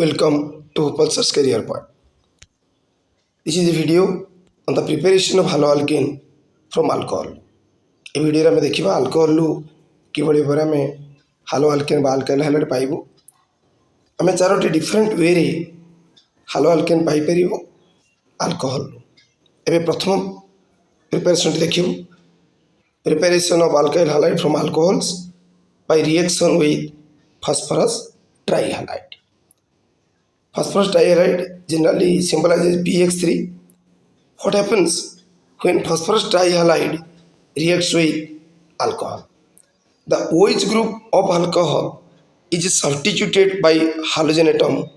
Welcome to Pulsar's Career Point. This is a video on the preparation of haloalkane from alcohol. A video में देखा alcohol किभली भाव में haloalkane बा alkyl halide पाइबु आम Charoti different way रे haloalkane पाई परिबु alcohol. एबे प्रथम preparation देखिबु preparation of alkyl halide from alcohols by reaction with phosphorus trihalide. Phosphorus trihalide generally symbolizes pH3. What happens when phosphorus trihalide reacts with alcohol? The OH group of alcohol is substituted by halogen atom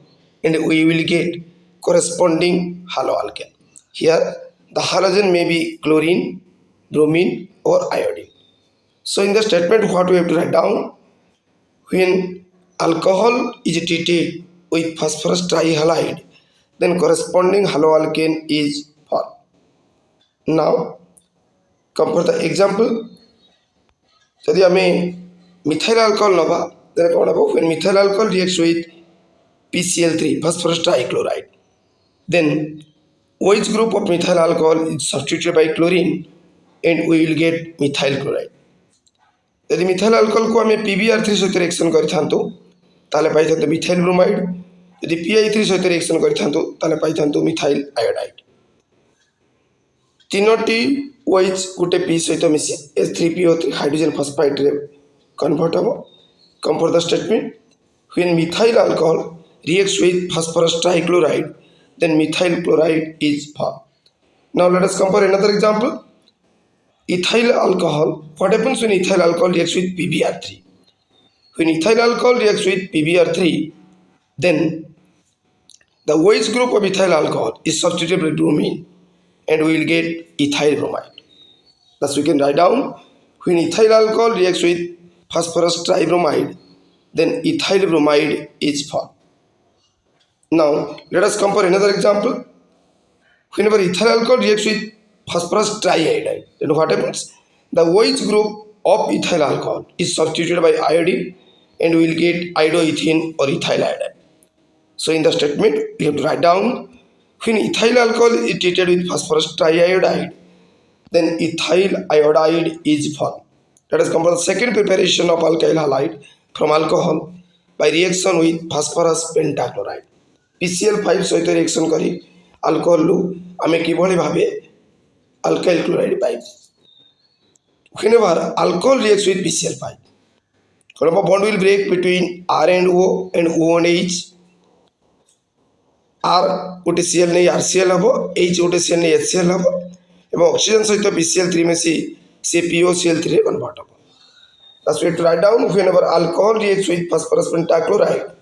and we will get corresponding haloalkane. Here the halogen may be chlorine, bromine or iodine. So in the statement what we have to write down, when alcohol is treated with phosphorus trihalide, then corresponding haloalkane is formed. Now come for the example. यदि आमे methyl alcohol नबा then कौन हबो when methyl alcohol reacts with PCl3 phosphorus trichloride, then OH group of methyl alcohol is substituted by chlorine and we will get methyl chloride. यदि methyl alcohol को आमे PbR3 सहित reaction करिथांतो ताले पाइथांतो methyl bromide, यदि PI3 सहित reaction करिथांतो ताले पाइथांतो methyl iodide. तीनोटी OH गुटे P सहित मिसी H3PO3 हाइड्रोजन फॉस्फाइड रे कन्वर्ट हबो. Come for the statement when methyl alcohol reacts with phosphorus trichloride, then methyl chloride is formed. Now let us compare another example. Ethyl alcohol. What happens when ethyl alcohol reacts with PbR3? When ethyl alcohol reacts with PbR3, then the OH group of ethyl alcohol is substituted by bromine and we will get ethyl bromide. Thus we can write down when ethyl alcohol reacts with phosphorus tribromide, then ethyl bromide is formed. Now let us compare another example. Whenever ethyl alcohol reacts with phosphorus triiodide, then what happens? The OH group of ethyl alcohol is substituted by iodine and we will get iodoethene or ethyl iodide. So in the statement we have to write down when ethyl alcohol is treated with phosphorus triiodide, then ethyl iodide is formed. Let us compare the second preparation of alkyl halide from alcohol by reaction with phosphorus pentachloride. PCl5 सहित reaction करी alcohol आमे किभली भाबे alkyl chloride पाइब. Whenever alcohol reacts with PCl5, bond will break between R and O and O and H. R गोटे Cl नहीं RCl हबो, H गोटे Cl नहीं HCl हबो एवं ऑक्सीजन सहित PCl3 में से POCl3 रे कन्वर्ट हबो. Thus we have to write down whenever alcohol reacts with phosphorus pentachloride,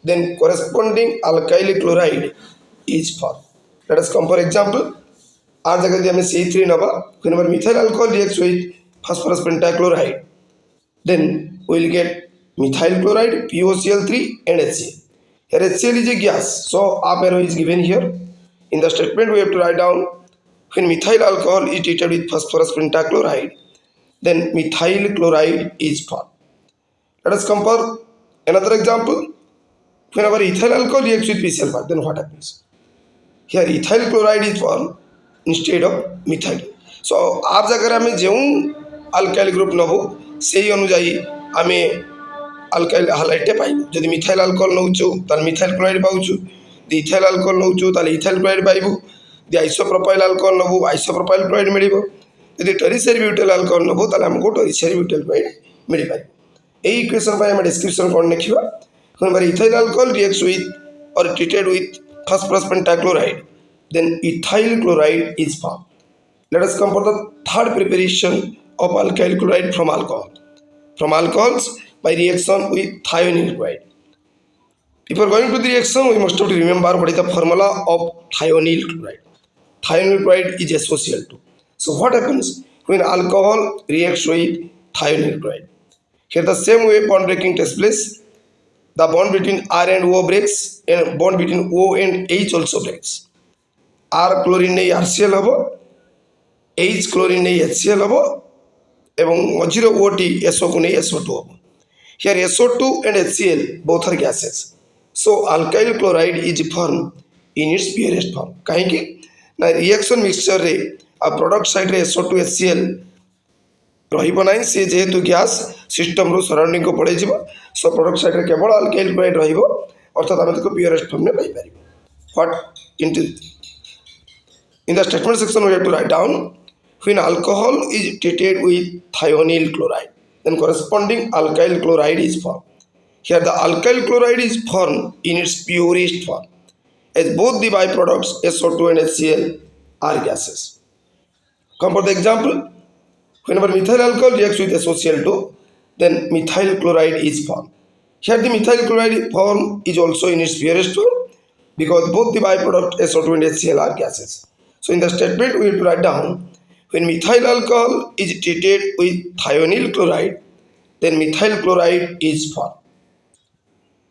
then corresponding alkyl chloride is formed. Let us compare example. आज जगह यदि हमें C3 नबा, whenever methyl alcohol reacts with phosphorus pentachloride, then we will get methyl chloride, POCl3 and HCl. Here HCl is a gas, so up arrow is given here. In the statement we have to write down when methyl alcohol is treated with phosphorus pentachloride, then methyl chloride is formed. Let us compare another example. Whenever ethyl alcohol reacts with PCl5, then what happens? Here ethyl chloride is formed instead of methyl. So आप जगह में जो alkyl group नबो से अनुजाई आमे alkyl halide पाइबु. जदि methyl alcohol नउचो ताल methyl chloride पाउचु, दि ethyl alcohol नउचो ताल ethyl chloride पाइबु, दि isopropyl alcohol नबो isopropyl chloride मिलिबो, यदि टेरिशियरी ब्यूटाइल अल्कोहल नबो ताल हमको टेरिशियरी ब्यूटाइल क्लोराइड मिलि पाइबो. एई इक्वेशन पाइ हम description cone लिखिबा. Whenever ethyl alcohol reacts with or treated with phosphorus pentachloride, then ethyl chloride is formed. Let us come for the third preparation of alkyl chloride from alcohol. From alcohols by reaction with thionyl chloride. Before going to the reaction, we must have to remember what is the formula of thionyl chloride. Thionyl chloride is SOCl2. So what happens when alcohol reacts with thionyl chloride? Here the same way bond breaking takes place. The bond between R and O breaks and bond between O and H also breaks. R chlorine नहीं RCl हबो, H chlorine नहीं HCl हबो एवं मझिरो OT SO को नहीं SO2 हबो. Here SO2 and HCl both are gases. So alkyl chloride is formed in its purest form. कहीं ना रिएक्शन मिक्सचर रे आ प्रोडक्ट साइड रे SO2 HCl रहिबो नाही से जेहेतु गैस सिस्टम रो सराउंडिंग को पड़े जीवो सो प्रोडक्ट साइड रे केवल अल्काइल क्लोराइड रहिबो अर्थात हम ताको प्योरेस्ट फॉर्म में पाई परिबो what in the statement section we have to write down when alcohol is treated with thionyl chloride then corresponding alkyl chloride is formed. Here the alkyl chloride is formed in its purest form as both the byproducts SO2 and HCl are gases. Come for the example. Whenever methyl alcohol reacts with SOCl2, then methyl chloride is formed. Here the methyl chloride form is also in its purest form because both the byproduct SO2 and HCl are gases. So in the statement we have to write down when methyl alcohol is treated with thionyl chloride, then methyl chloride is formed.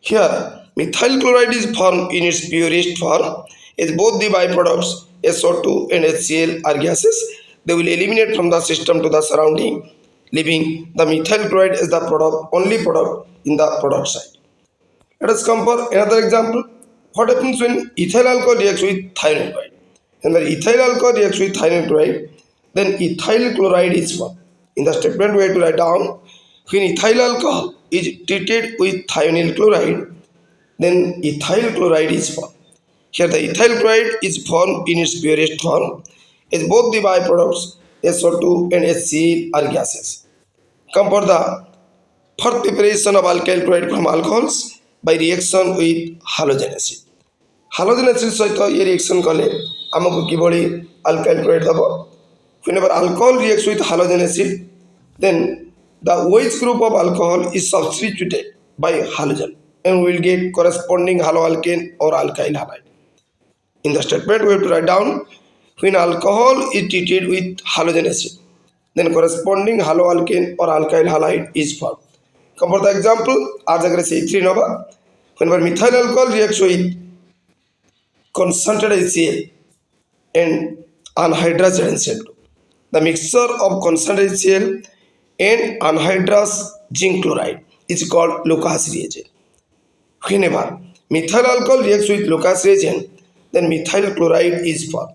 Here methyl chloride is formed in its purest form as both the byproducts SO2 and HCl are gases. They will eliminate from the system to the surrounding, leaving the methyl chloride as the only product in the product side. Let us come for another example. What happens when ethyl alcohol reacts with thionyl chloride? When the ethyl alcohol reacts with thionyl chloride, then ethyl chloride is formed. In the statement we have to write down when ethyl alcohol is treated with thionyl chloride, then ethyl chloride is formed. Here the ethyl chloride is formed in its purest form as both the byproducts SO2 and HCl are gases. Come for the first preparation of alkyl chloride from alcohols by reaction with halogen acid. Halogen acid सहित ये reaction कले आमको किभली alkyl chloride दबो. Whenever alcohol reacts with halogen acid, then the OH group of alcohol is substituted by halogen and we will get corresponding haloalkane or alkyl halide. In the statement we have to write down when alcohol is treated with halogen acid, then corresponding haloalkane or alkyl halide is formed. Come for the example, आज अगर से 3 nova whenever methyl alcohol reacts with concentrated HCl and anhydrous HCl2, the mixture of concentrated HCl and anhydrous zinc chloride is called Lucas reagent. Whenever methyl alcohol reacts with Lucas reagent, then methyl chloride is formed.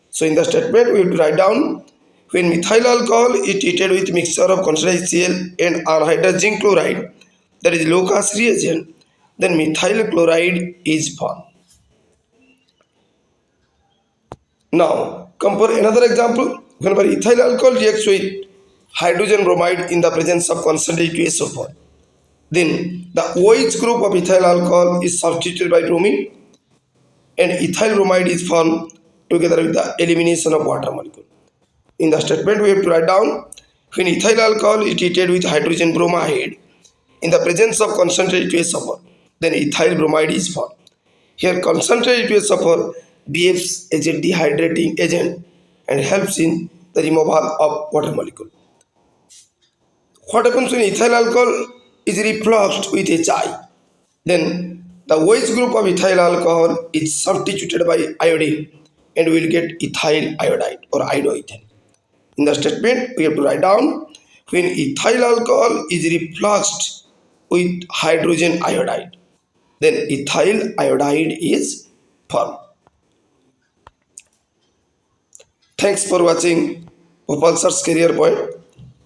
So in the statement we have to write down when methyl alcohol is treated with mixture of concentrated HCl and anhydrous zinc chloride, that is Lucas reagent, then methyl chloride is formed. Now come for another example. Whenever ethyl alcohol reacts with hydrogen bromide in the presence of concentrated HSO4, then the OH group of ethyl alcohol is substituted by bromine and ethyl bromide is formed together with the elimination of water molecule. In the statement we have to write down when ethyl alcohol is treated with hydrogen bromide in the presence of concentrated HSO4, then ethyl bromide is formed. Here concentrated HSO4 behaves as a dehydrating agent and helps in the removal of water molecule. What happens when ethyl alcohol is refluxed with HI? Then the OH group of ethyl alcohol is substituted by iodine and we will get ethyl iodide or iodoethane. In the statement we have to write down when ethyl alcohol is refluxed with hydrogen iodide, then ethyl iodide is formed. Thanks for watching Bhopal Sir's Career Point.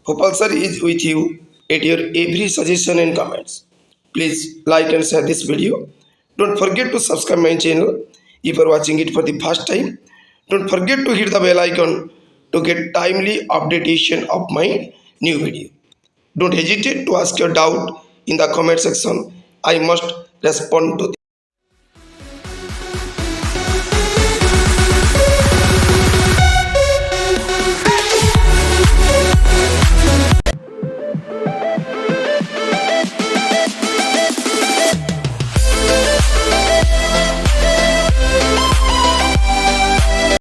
Bhopal Sir is with you at your every suggestion and comments. Please like and share this video. Don't forget to subscribe my channel if you are watching it for the first time. Don't forget to hit the bell icon to get timely updatation of my new video. Don't hesitate to ask your doubt in the comment section. I must respond to